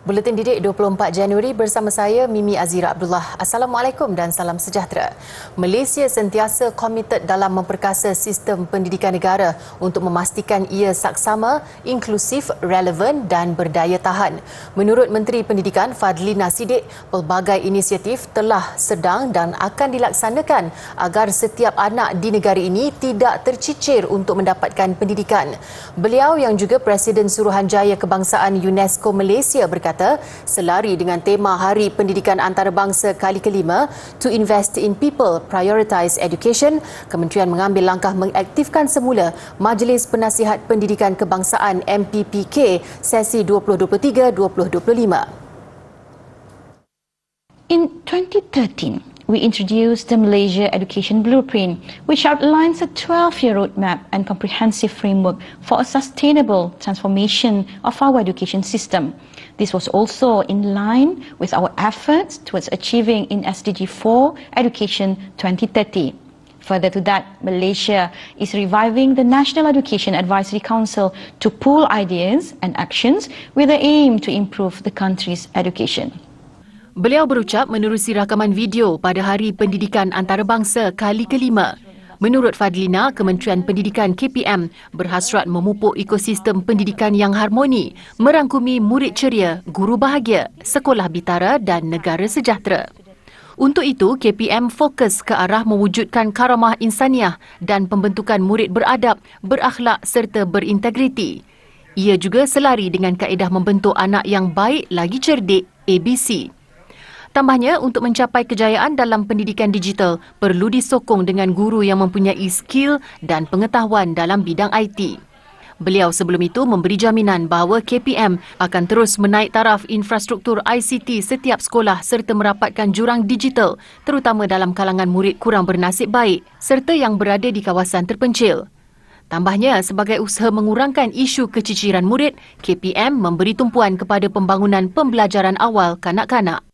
Buletin Didik 24 Januari bersama saya Mimi Azira Abdullah. Assalamualaikum dan salam sejahtera. Malaysia sentiasa komited dalam memperkasa sistem pendidikan negara untuk memastikan ia saksama, inklusif, relevan dan berdaya tahan. Menurut Menteri Pendidikan Fadlina Siddiq, pelbagai inisiatif telah sedang dan akan dilaksanakan agar setiap anak di negara ini tidak tercicir untuk mendapatkan pendidikan. Beliau yang juga Presiden Suruhanjaya Kebangsaan UNESCO Malaysia berkata, selari dengan tema Hari Pendidikan Antarabangsa kali kelima, To Invest in People, Prioritize Education, Kementerian mengambil langkah mengaktifkan semula Majlis Penasihat Pendidikan Kebangsaan MPPK sesi 2023-2025. In 2013, we introduced the Malaysia Education Blueprint, which outlines a 12-year roadmap and comprehensive framework for a sustainable transformation of our education system. This was also in line with our efforts towards achieving in SDG 4 Education 2030. Further to that, Malaysia is reviving the National Education Advisory Council to pool ideas and actions with the aim to improve the country's education. Beliau berucap menerusi rakaman video pada Hari Pendidikan Antarabangsa kali kelima. Menurut Fadlina, Kementerian Pendidikan KPM berhasrat memupuk ekosistem pendidikan yang harmoni, merangkumi murid ceria, guru bahagia, sekolah bitara dan negara sejahtera. Untuk itu, KPM fokus ke arah mewujudkan karamah insaniah dan pembentukan murid beradab, berakhlak serta berintegriti. Ia juga selari dengan kaedah membentuk anak yang baik lagi cerdik, ABC. Tambahnya, untuk mencapai kejayaan dalam pendidikan digital, perlu disokong dengan guru yang mempunyai skill dan pengetahuan dalam bidang IT. Beliau sebelum itu memberi jaminan bahawa KPM akan terus menaik taraf infrastruktur ICT setiap sekolah serta merapatkan jurang digital, terutama dalam kalangan murid kurang bernasib baik serta yang berada di kawasan terpencil. Tambahnya, sebagai usaha mengurangkan isu keciciran murid, KPM memberi tumpuan kepada pembangunan pembelajaran awal kanak-kanak.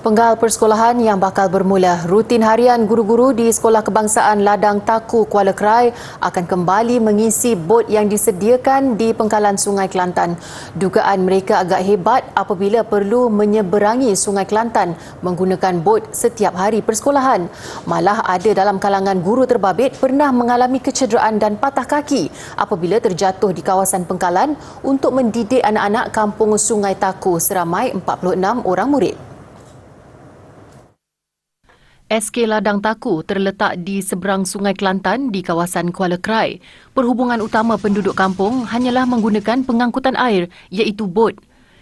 Penggal persekolahan yang bakal bermula rutin harian guru-guru di Sekolah Kebangsaan Ladang Taku, Kuala Krai akan kembali mengisi bot yang disediakan di pengkalan Sungai Kelantan. Dugaan mereka agak hebat apabila perlu menyeberangi Sungai Kelantan menggunakan bot setiap hari persekolahan. Malah ada dalam kalangan guru terbabit pernah mengalami kecederaan dan patah kaki apabila terjatuh di kawasan pengkalan untuk mendidik anak-anak kampung Sungai Taku seramai 46 orang murid. SK Ladang Taku terletak di seberang Sungai Kelantan di kawasan Kuala Krai. Perhubungan utama penduduk kampung hanyalah menggunakan pengangkutan air iaitu bot.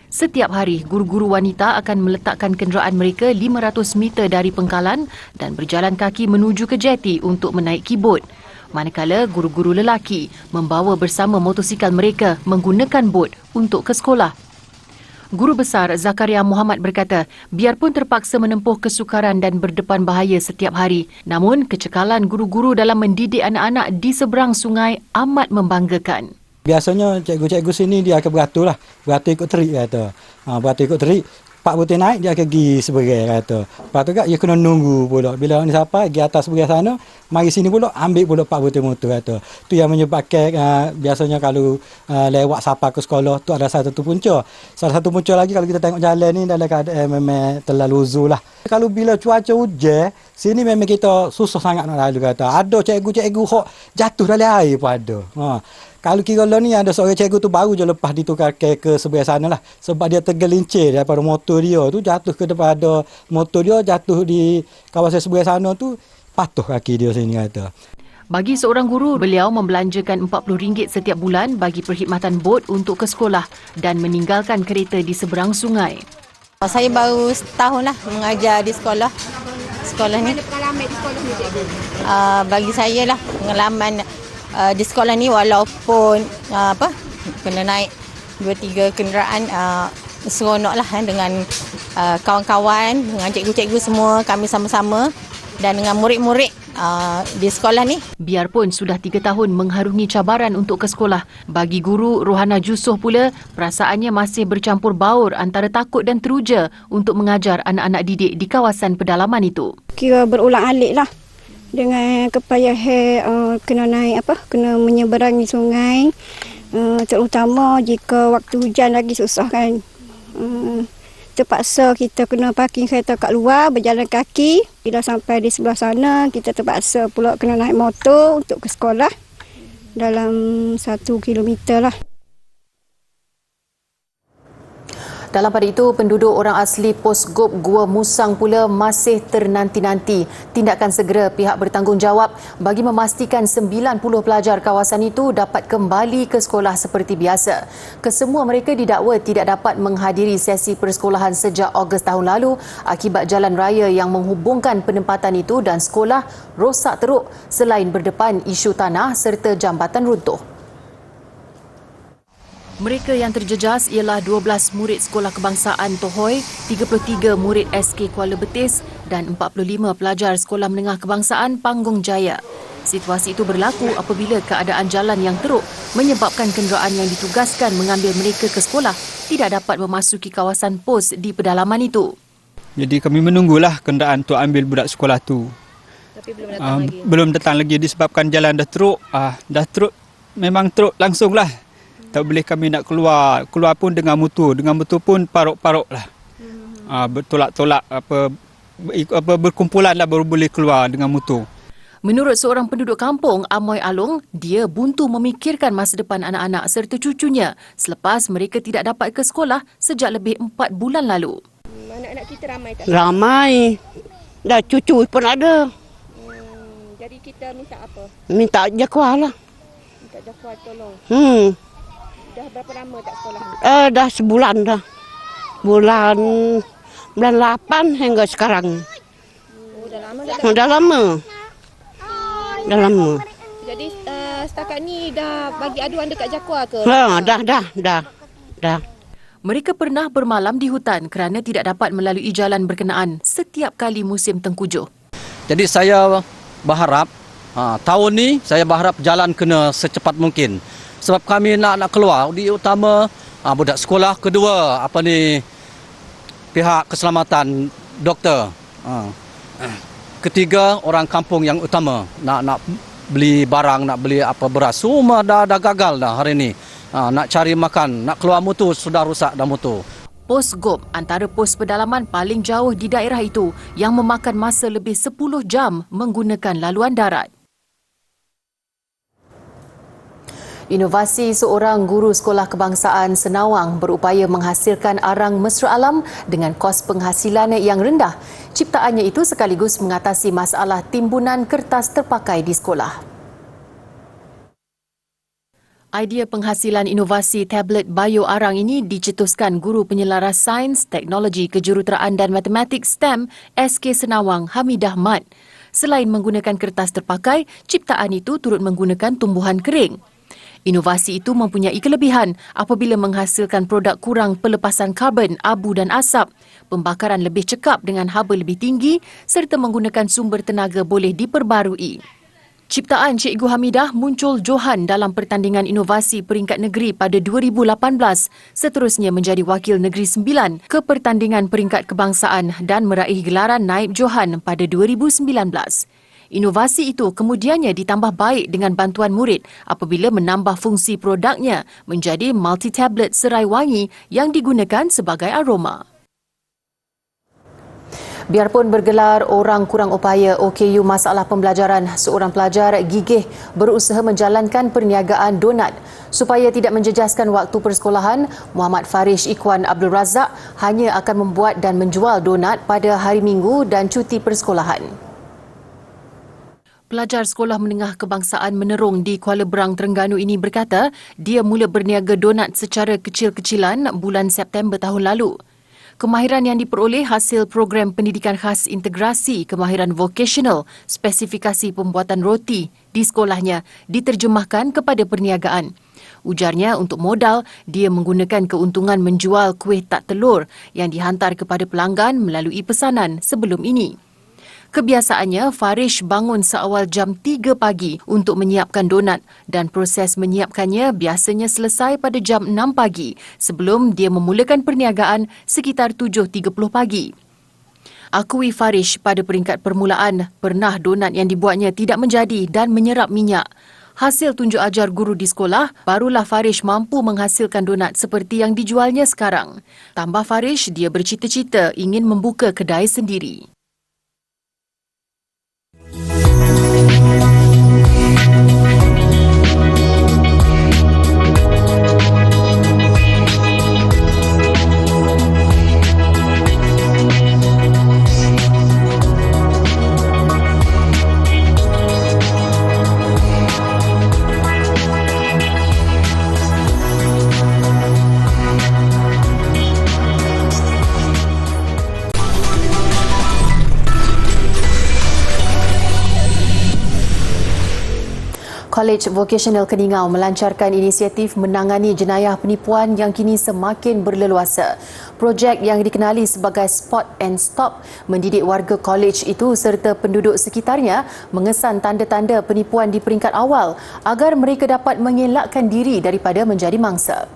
Setiap hari, guru-guru wanita akan meletakkan kenderaan mereka 500 meter dari pengkalan dan berjalan kaki menuju ke jeti untuk menaiki bot. Manakala guru-guru lelaki membawa bersama motosikal mereka menggunakan bot untuk ke sekolah. Guru Besar Zakaria Muhammad berkata, biarpun terpaksa menempuh kesukaran dan berdepan bahaya setiap hari, namun kecekalan guru-guru dalam mendidik anak-anak di seberang sungai amat membanggakan. Biasanya cikgu-cikgu sini dia akan beratur lah. Beratur ikut terik kata. Beratur ikut terik. Pak butir naik dia akan pergi seberai kata. Lepas tu kan dia kena nunggu pula. Bila ni siapa pergi atas seberai sana, mari sini pula ambil pula pak butir motor kata. Tu yang menyebabkan biasanya kalau lewat sapa ke sekolah tu ada satu punca. Salah satu punca lagi kalau kita tengok jalan ni dalam keadaan memang terlalu uzur lah. Kalau bila cuaca hujan, sini memang kita susah sangat nak lalu kata. Ada cikgu-cikgu hok jatuh dalam air pun ada. Kalau kira lah ni ada seorang cikgu tu baru je lepas ditukar ke sebelah sana lah. Sebab dia tergelincir daripada motor dia tu jatuh ke depan ada motor dia jatuh di kawasan sebelah sana tu patuh kaki dia sini kata. Bagi seorang guru, beliau membelanjakan RM40 setiap bulan bagi perkhidmatan bot untuk ke sekolah dan meninggalkan kereta di seberang sungai. Saya baru setahun lah mengajar di sekolah ni. Pengalaman di sekolah ni cikgu? Bagi saya lah pengalaman di sekolah ni walaupun kena naik 2-3 kenderaan seronok lah dengan kawan-kawan, dengan cikgu-cikgu semua kami sama-sama dan dengan murid-murid di sekolah ni. Biarpun sudah 3 tahun mengharungi cabaran untuk ke sekolah, bagi guru Rohana Jusoh pula perasaannya masih bercampur baur antara takut dan teruja untuk mengajar anak-anak didik di kawasan pedalaman itu. Kira berulang-alik lah dengan kepayahan kena naik kena menyeberangi sungai. Terutama jika waktu hujan lagi susah kan. Terpaksa kita kena parking kereta kat luar, berjalan kaki. Bila sampai di sebelah sana, kita terpaksa pula kena naik motor untuk ke sekolah dalam 1 kilometer lah. Dalam pada itu, penduduk orang asli Pos Gop Gua Musang pula masih ternanti-nanti tindakan segera pihak bertanggungjawab bagi memastikan 90 pelajar kawasan itu dapat kembali ke sekolah seperti biasa. Kesemua mereka didakwa tidak dapat menghadiri sesi persekolahan sejak Ogos tahun lalu akibat jalan raya yang menghubungkan penempatan itu dan sekolah rosak teruk selain berdepan isu tanah serta jambatan runtuh. Mereka yang terjejas ialah 12 murid Sekolah Kebangsaan Tohoi, 33 murid SK Kuala Betis dan 45 pelajar Sekolah Menengah Kebangsaan Panggung Jaya. Situasi itu berlaku apabila keadaan jalan yang teruk menyebabkan kenderaan yang ditugaskan mengambil mereka ke sekolah tidak dapat memasuki kawasan pos di pedalaman itu. Jadi kami menunggulah kenderaan untuk ambil budak sekolah tu. Tapi belum datang lagi. Belum datang lagi disebabkan jalan dah teruk. Dah teruk, memang teruk langsunglah. Tak boleh kami nak keluar. Keluar pun dengan motor. Dengan motor pun paruk-paruk lah. Bertolak-tolak berkumpulan lah baru boleh keluar dengan motor. Menurut seorang penduduk kampung, Amoy Along, dia buntu memikirkan masa depan anak-anak serta cucunya selepas mereka tidak dapat ke sekolah sejak lebih 4 bulan lalu. Anak-anak kita ramai tak? Ramai. Dah cucu pun ada. Jadi kita minta apa? Minta jakuah lah. Minta Jakuar tolong. Dah berapa lama tak sekolah? Dah sebulan dah. Bulan 8 hingga sekarang. Dah lama tak? Dah lama. Dah lama. Jadi setakat ni dah bagi aduan dekat Jakuar ke? Dah. Mereka pernah bermalam di hutan kerana tidak dapat melalui jalan berkenaan setiap kali musim tengkujuh. Jadi saya berharap tahun ni saya berharap jalan kena secepat mungkin. Sebab kami nak keluar, di utama budak sekolah, kedua pihak keselamatan doktor, ketiga orang kampung yang utama nak beli barang, nak beli beras, semua dah gagal dah hari ni. Nak cari makan, nak keluar motor sudah rusak dah motor. Pos Gop antara pos pedalaman paling jauh di daerah itu yang memakan masa lebih 10 jam menggunakan laluan darat. Inovasi seorang guru Sekolah Kebangsaan Senawang berupaya menghasilkan arang mesra alam dengan kos penghasilan yang rendah. Ciptaannya itu sekaligus mengatasi masalah timbunan kertas terpakai di sekolah. Idea penghasilan inovasi tablet bio arang ini dicetuskan Guru Penyelaras Sains, Teknologi, Kejuruteraan dan Matematik STEM SK Senawang Hamidah Mat. Selain menggunakan kertas terpakai, ciptaan itu turut menggunakan tumbuhan kering. Inovasi itu mempunyai kelebihan apabila menghasilkan produk kurang pelepasan karbon, abu dan asap, pembakaran lebih cekap dengan haba lebih tinggi serta menggunakan sumber tenaga boleh diperbarui. Ciptaan Cikgu Hamidah muncul johan dalam pertandingan inovasi peringkat negeri pada 2018, seterusnya menjadi wakil negeri 9 ke pertandingan peringkat kebangsaan dan meraih gelaran naib johan pada 2019. Inovasi itu kemudiannya ditambah baik dengan bantuan murid apabila menambah fungsi produknya menjadi multi-tablet serai wangi yang digunakan sebagai aroma. Biarpun bergelar orang kurang upaya OKU masalah pembelajaran, seorang pelajar gigih berusaha menjalankan perniagaan donat. Supaya tidak menjejaskan waktu persekolahan, Muhammad Farish Ikhwan Abdul Razak hanya akan membuat dan menjual donat pada hari Minggu dan cuti persekolahan. Pelajar Sekolah Menengah Kebangsaan Menerung di Kuala Berang, Terengganu ini berkata dia mula berniaga donat secara kecil-kecilan bulan September tahun lalu. Kemahiran yang diperoleh hasil program pendidikan khas integrasi kemahiran vocational spesifikasi pembuatan roti di sekolahnya diterjemahkan kepada perniagaan. Ujarnya untuk modal, dia menggunakan keuntungan menjual kuih tak telur yang dihantar kepada pelanggan melalui pesanan sebelum ini. Kebiasaannya, Farish bangun seawal jam 3 pagi untuk menyiapkan donat dan proses menyiapkannya biasanya selesai pada jam 6 pagi sebelum dia memulakan perniagaan sekitar 7.30 pagi. Akui Farish pada peringkat permulaan, pernah donat yang dibuatnya tidak menjadi dan menyerap minyak. Hasil tunjuk ajar guru di sekolah, barulah Farish mampu menghasilkan donat seperti yang dijualnya sekarang. Tambah Farish, dia bercita-cita ingin membuka kedai sendiri. College Vocational Keningau melancarkan inisiatif menangani jenayah penipuan yang kini semakin berleluasa. Projek yang dikenali sebagai Spot and Stop mendidik warga kolej itu serta penduduk sekitarnya mengesan tanda-tanda penipuan di peringkat awal agar mereka dapat mengelakkan diri daripada menjadi mangsa.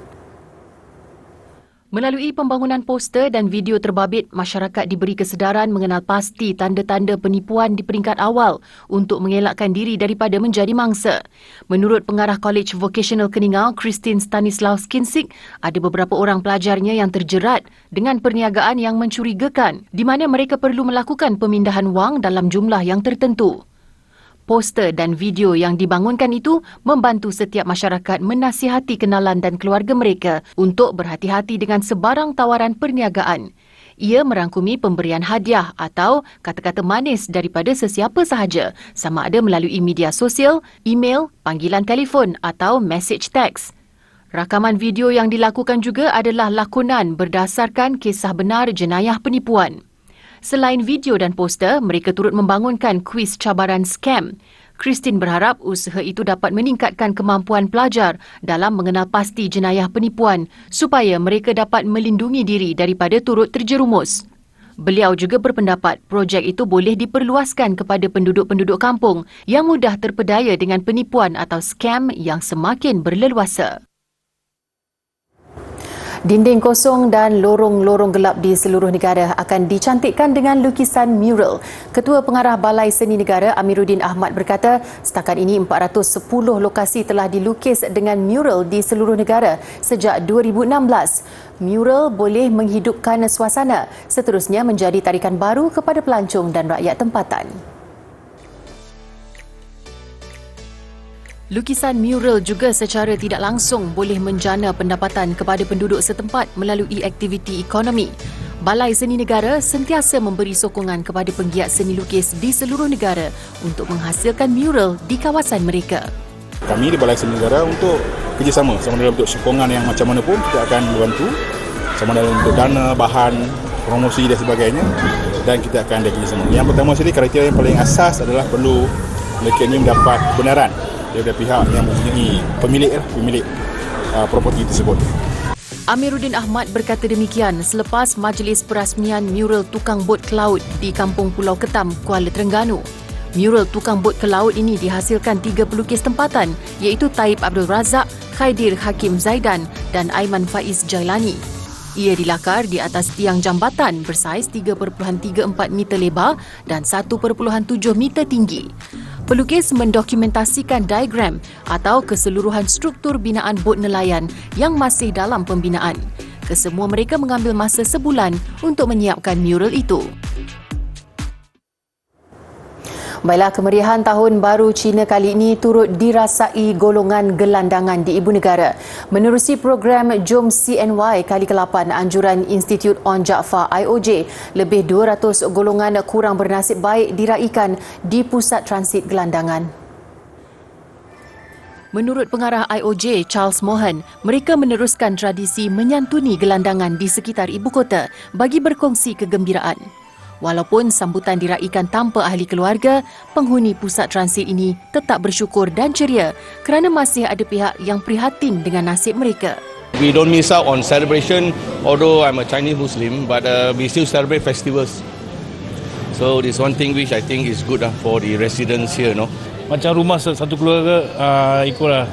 Melalui pembangunan poster dan video terbabit, masyarakat diberi kesedaran mengenal pasti tanda-tanda penipuan di peringkat awal untuk mengelakkan diri daripada menjadi mangsa. Menurut pengarah College Vocational Keningau, Christine Stanislaus Kinsik, ada beberapa orang pelajarnya yang terjerat dengan perniagaan yang mencurigakan di mana mereka perlu melakukan pemindahan wang dalam jumlah yang tertentu. Poster dan video yang dibangunkan itu membantu setiap masyarakat menasihati kenalan dan keluarga mereka untuk berhati-hati dengan sebarang tawaran perniagaan. Ia merangkumi pemberian hadiah atau kata-kata manis daripada sesiapa sahaja, sama ada melalui media sosial, email, panggilan telefon atau message teks. Rakaman video yang dilakukan juga adalah lakonan berdasarkan kisah benar jenayah penipuan. Selain video dan poster, mereka turut membangunkan kuis cabaran scam. Christine berharap usaha itu dapat meningkatkan kemampuan pelajar dalam mengenal pasti jenayah penipuan supaya mereka dapat melindungi diri daripada turut terjerumus. Beliau juga berpendapat projek itu boleh diperluaskan kepada penduduk-penduduk kampung yang mudah terpedaya dengan penipuan atau scam yang semakin berleluasa. Dinding kosong dan lorong-lorong gelap di seluruh negara akan dicantikkan dengan lukisan mural. Ketua Pengarah Balai Seni Negara Amiruddin Ahmad berkata, setakat ini 410 lokasi telah dilukis dengan mural di seluruh negara sejak 2016. Mural boleh menghidupkan suasana, seterusnya menjadi tarikan baru kepada pelancong dan rakyat tempatan. Lukisan mural juga secara tidak langsung boleh menjana pendapatan kepada penduduk setempat melalui aktiviti ekonomi. Balai Seni Negara sentiasa memberi sokongan kepada penggiat seni lukis di seluruh negara untuk menghasilkan mural di kawasan mereka. Kami di Balai Seni Negara untuk kerjasama, sama dalam bentuk sokongan yang macam mana pun kita akan membantu, sama dalam bentuk dana, bahan, promosi dan sebagainya, dan kita akan ada kerjasama. Yang pertama sekali, kriteria yang paling asas adalah perlu mereka ini mendapat kebenaran daripada pihak yang mempunyai pemilik properti tersebut. Amiruddin Ahmad berkata demikian selepas majlis perasmian mural tukang bot ke laut di Kampung Pulau Ketam, Kuala Terengganu. Mural tukang bot ke laut ini dihasilkan 3 pelukis tempatan iaitu Taib Abdul Razak, Khaidir Hakim Zaidan dan Aiman Faiz Jailani. Ia dilakar di atas tiang jambatan bersaiz 3.34 meter lebar dan 1.7 meter tinggi. Pelukis mendokumentasikan diagram atau keseluruhan struktur binaan bot nelayan yang masih dalam pembinaan. Kesemua mereka mengambil masa sebulan untuk menyiapkan mural itu. Baiklah, kemeriahan Tahun Baru Cina kali ini turut dirasai golongan gelandangan di ibu negara. Menerusi program Jom CNY kali ke-8 anjuran Institut On Jaafar IOJ, lebih 200 golongan kurang bernasib baik diraikan di pusat transit gelandangan. Menurut pengarah IOJ, Charles Mohan, mereka meneruskan tradisi menyantuni gelandangan di sekitar ibu kota bagi berkongsi kegembiraan. Walaupun sambutan diraikan tanpa ahli keluarga, penghuni pusat transit ini tetap bersyukur dan ceria kerana masih ada pihak yang prihatin dengan nasib mereka. We don't miss out on celebration, although I'm a Chinese Muslim, but we still celebrate festivals. So this one thing which I think is good for the residents here, no. Macam rumah satu keluarga ikutlah.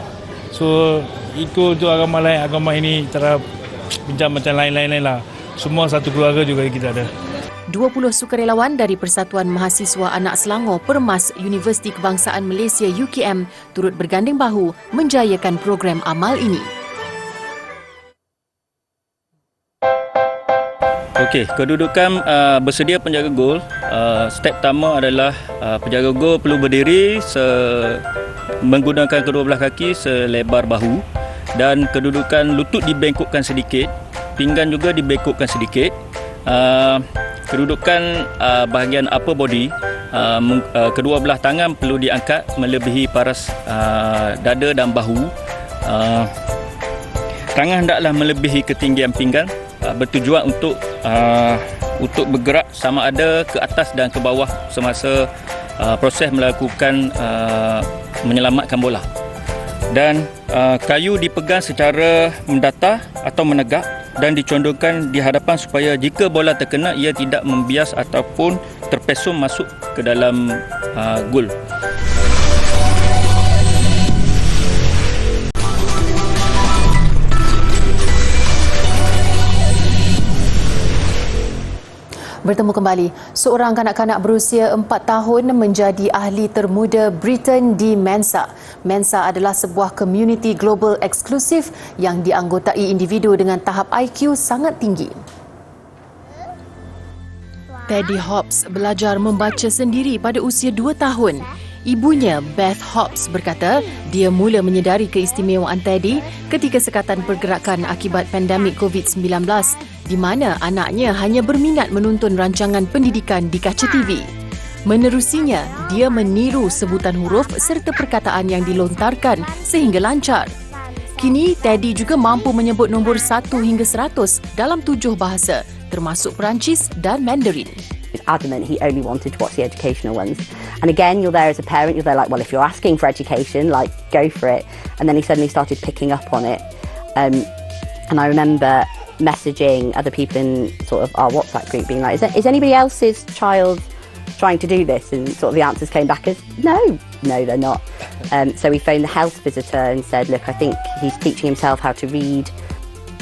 So ikut tu agama ini cara bincang macam lain-lain lah. Semua satu keluarga juga kita ada. 20 sukarelawan dari Persatuan Mahasiswa Anak Selangor Permas Universiti Kebangsaan Malaysia UKM turut berganding bahu menjayakan program amal ini. Okey, kedudukan bersedia penjaga gol. Step pertama adalah penjaga gol perlu berdiri menggunakan kedua belah kaki selebar bahu dan kedudukan lutut dibengkokkan sedikit, pinggan juga dibengkokkan sedikit. Kedudukan bahagian upper body, kedua belah tangan perlu diangkat melebihi paras dada dan bahu. Tangan hendaklah melebihi ketinggian pinggan, bertujuan untuk bergerak sama ada ke atas dan ke bawah semasa proses melakukan menyelamatkan bola. Dan kayu dipegang secara mendatar atau menegak dan dicondongkan di hadapan supaya jika bola terkena ia tidak membias ataupun terpesong masuk ke dalam gol. Bertemu kembali, seorang kanak-kanak berusia 4 tahun menjadi ahli termuda Britain di Mensa. Mensa adalah sebuah komuniti global eksklusif yang dianggotai individu dengan tahap IQ sangat tinggi. Teddy Hobbs belajar membaca sendiri pada usia 2 tahun. Ibunya, Beth Hobbs, berkata dia mula menyedari keistimewaan Teddy ketika sekatan pergerakan akibat pandemik COVID-19 di mana anaknya hanya berminat menonton rancangan pendidikan di kaca TV. Menerusinya, dia meniru sebutan huruf serta perkataan yang dilontarkan sehingga lancar. Kini, Teddy juga mampu menyebut nombor 1 hingga 100 dalam 7 bahasa, termasuk Perancis dan Mandarin. Adamant he only wanted to watch the educational ones. And again, you're there as a parent, you're there like, well, if you're asking for education, like, go for it. And then he suddenly started picking up on it. And I remember messaging other people in sort of our WhatsApp group being like, is anybody else's child trying to do this? And sort of the answers came back as, no, they're not. So we phoned the health visitor and said, look, I think he's teaching himself how to read.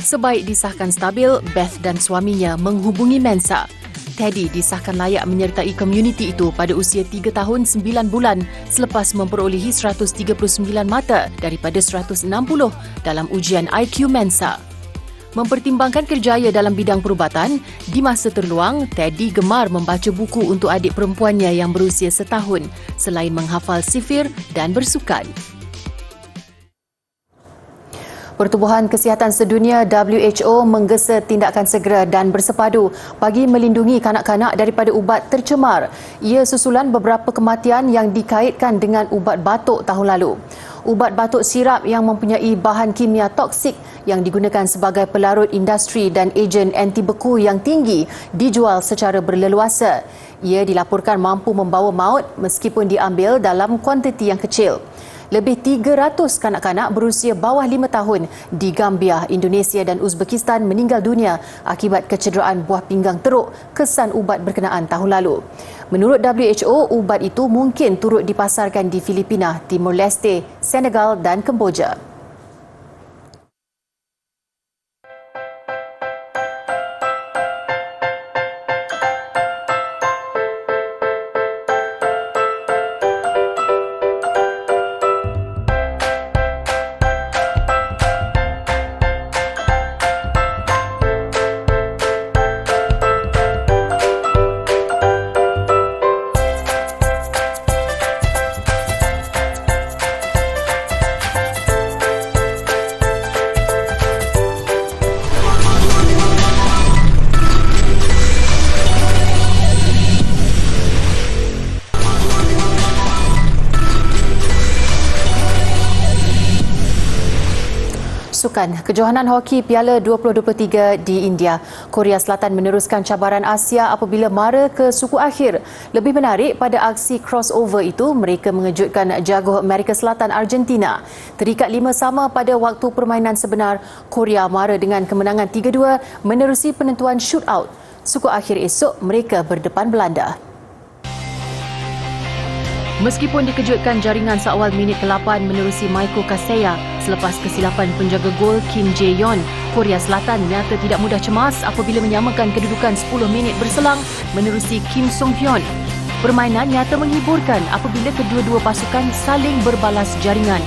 Sebaik disahkan stabil, Beth dan suaminya menghubungi Mensa. Teddy disahkan layak menyertai komuniti itu pada usia 3 tahun 9 bulan selepas memperolehi 139 mata daripada 160 dalam ujian IQ Mensa. Mempertimbangkan kerjaya dalam bidang perubatan, di masa terluang, Teddy gemar membaca buku untuk adik perempuannya yang berusia 1 tahun selain menghafal sifir dan bersukan. Pertubuhan Kesihatan Sedunia WHO menggesa tindakan segera dan bersepadu bagi melindungi kanak-kanak daripada ubat tercemar. Ia susulan beberapa kematian yang dikaitkan dengan ubat batuk tahun lalu. Ubat batuk sirap yang mempunyai bahan kimia toksik yang digunakan sebagai pelarut industri dan ejen anti beku yang tinggi dijual secara berleluasa. Ia dilaporkan mampu membawa maut meskipun diambil dalam kuantiti yang kecil. Lebih 300 kanak-kanak berusia bawah 5 tahun di Gambia, Indonesia dan Uzbekistan meninggal dunia akibat kecederaan buah pinggang teruk kesan ubat berkenaan tahun lalu. Menurut WHO, ubat itu mungkin turut dipasarkan di Filipina, Timor Leste, Senegal dan Kemboja. Sukan, kejohanan hoki Piala 2023 di India. Korea Selatan meneruskan cabaran Asia apabila mara ke suku akhir. Lebih menarik, pada aksi crossover itu, mereka mengejutkan jago Amerika Selatan Argentina. Terikat 5-5 pada waktu permainan sebenar, Korea mara dengan kemenangan 3-2 menerusi penentuan shootout. Suku akhir esok, mereka berdepan Belanda. Meskipun dikejutkan jaringan seawal minit ke-8 menerusi Michael Kaseya selepas kesilapan penjaga gol Kim Jae-yeon, Korea Selatan nyata tidak mudah cemas apabila menyamakan kedudukan 10 minit berselang menerusi Kim Song-hyun. Permainan nyata menghiburkan apabila kedua-dua pasukan saling berbalas jaringan.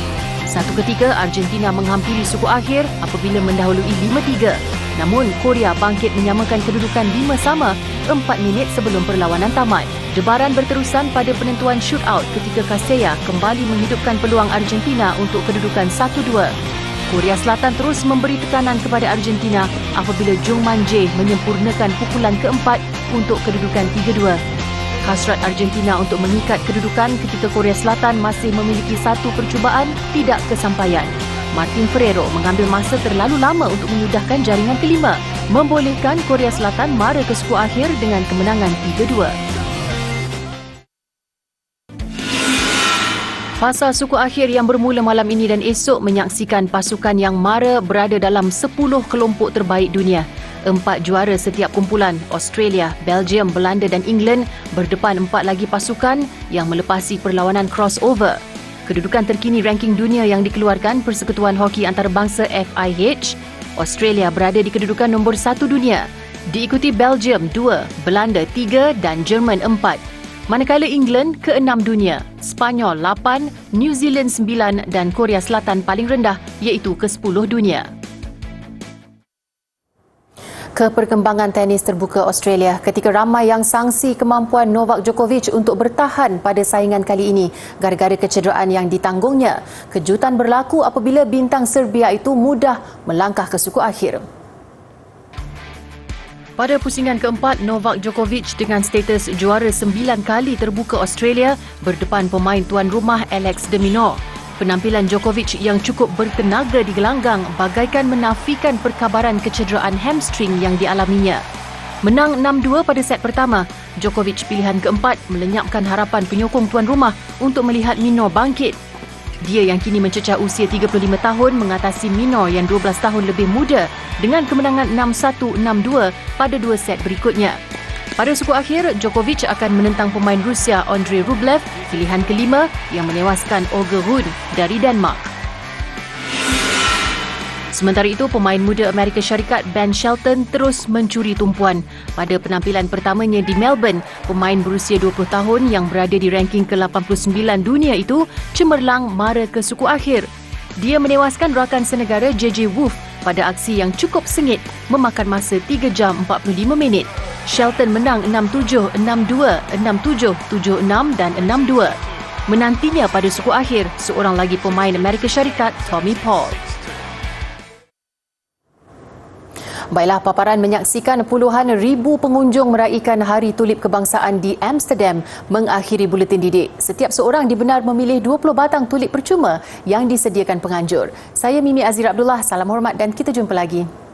Satu ketika Argentina menghampiri suku akhir apabila mendahului 5-3. Namun Korea bangkit menyamakan kedudukan 5-5 4 minit sebelum perlawanan tamat. Debaran berterusan pada penentuan shootout ketika Casella kembali menghidupkan peluang Argentina untuk kedudukan 1-2. Korea Selatan terus memberi tekanan kepada Argentina apabila Jung Man-jae menyempurnakan pukulan keempat untuk kedudukan 3-2. Hasrat Argentina untuk mengikat kedudukan ketika Korea Selatan masih memiliki satu percubaan tidak kesampaian. Martin Ferrero mengambil masa terlalu lama untuk menyudahkan jaringan kelima, membolehkan Korea Selatan mara ke suku akhir dengan kemenangan 3-2. Fasa suku akhir yang bermula malam ini dan esok menyaksikan pasukan yang mara berada dalam 10 kelompok terbaik dunia. 4 juara setiap kumpulan, Australia, Belgium, Belanda dan England berdepan 4 lagi pasukan yang melepasi perlawanan crossover. Kedudukan terkini ranking dunia yang dikeluarkan Persekutuan Hoki Antarabangsa FIH, Australia berada di kedudukan nombor 1 dunia, diikuti Belgium 2, Belanda 3 dan Jerman 4. Manakala England ke-6 dunia, Spanyol 8, New Zealand 9 dan Korea Selatan paling rendah iaitu ke-10 dunia. Ke perkembangan tenis terbuka Australia ketika ramai yang sangsi kemampuan Novak Djokovic untuk bertahan pada saingan kali ini gara-gara kecederaan yang ditanggungnya. Kejutan berlaku apabila bintang Serbia itu mudah melangkah ke suku akhir. Pada pusingan keempat, Novak Djokovic dengan status juara 9 kali terbuka Australia berdepan pemain tuan rumah Alex de Minaur. Penampilan Djokovic yang cukup bertenaga di gelanggang bagaikan menafikan perkabaran kecederaan hamstring yang dialaminya. Menang 6-2 pada set pertama, Djokovic pilihan keempat melenyapkan harapan penyokong tuan rumah untuk melihat Minaur bangkit. Dia yang kini mencecah usia 35 tahun mengatasi Minaur yang 12 tahun lebih muda dengan kemenangan 6-1, 6-2 pada 2 set berikutnya. Pada suku akhir, Djokovic akan menentang pemain Rusia Andrei Rublev, pilihan kelima yang menewaskan Holger Rune dari Denmark. Sementara itu, pemain muda Amerika Syarikat Ben Shelton terus mencuri tumpuan. Pada penampilan pertamanya di Melbourne, pemain berusia 20 tahun yang berada di ranking ke-89 dunia itu cemerlang mara ke suku akhir. Dia menewaskan rakan senegara JJ Wolf pada aksi yang cukup sengit memakan masa 3 jam 45 minit. Shelton menang 6-7, 6-2, 6-7, 7-6 dan 6-2. Menantinya pada suku akhir seorang lagi pemain Amerika Syarikat, Tommy Paul. Baiklah, paparan menyaksikan puluhan ribu pengunjung meraihkan Hari Tulip Kebangsaan di Amsterdam mengakhiri buletin didik. Setiap seorang dibenar memilih 20 batang tulip percuma yang disediakan penganjur. Saya Mimi Azira Abdullah, salam hormat dan kita jumpa lagi.